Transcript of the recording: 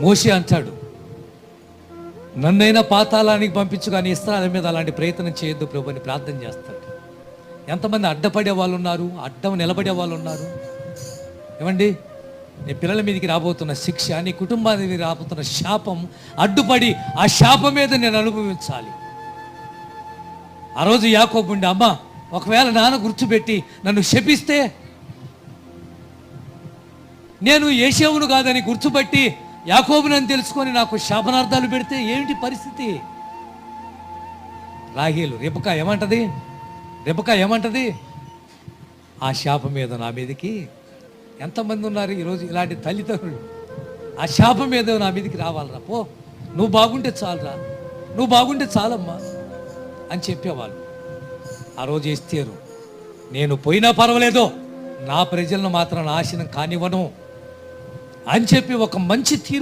మోషే అంటాడు, నన్నైనా పాతాళానికి పంపించు కానీ ఇస్రాయేలు మీద అలాంటి ప్రయత్నం చేయొద్దు ప్రభు అని ప్రార్థన చేస్తాడు. ఎంతమంది అడ్డపడే వాళ్ళు ఉన్నారు, అడ్డం నిలబడే వాళ్ళు ఉన్నారు. ఏమండి, నీ పిల్లల మీదకి రాబోతున్న శిక్ష, నీ కుటుంబానికి మీదకి రాబోతున్న శాపం, అడ్డుపడి ఆ శాపం మీద నేను అనుభవించాలి. ఆ రోజు యాకోబు ఉండి, అమ్మ ఒకవేళ నాన్న గుర్తుపెట్టి నన్ను శపిస్తే, నేను ఏశావును కాదని గుర్తుపట్టి యాకోబునని తెలుసుకొని నాకు శాపనార్థాలు పెడితే ఏమిటి పరిస్థితి? రాహేలు రెబెకా ఏమంటది? ఆ శాపం మీద నా మీదకి ఎంతమంది ఉన్నారు ఈరోజు ఇలాంటి తల్లిదండ్రులు? ఆ శాపం మీద నా మీదకి రావాలరా, పో, నువ్వు బాగుంటే చాలురా, నువ్వు బాగుంటే చాలమ్మా అని చెప్పేవాళ్ళు. ఆ రోజు ఎస్తేరు, నేను పోయినా పర్వాలేదో నా ప్రజలను మాత్రం నాశనం కానివ్వను అని చెప్పి ఒక మంచి తీర్పు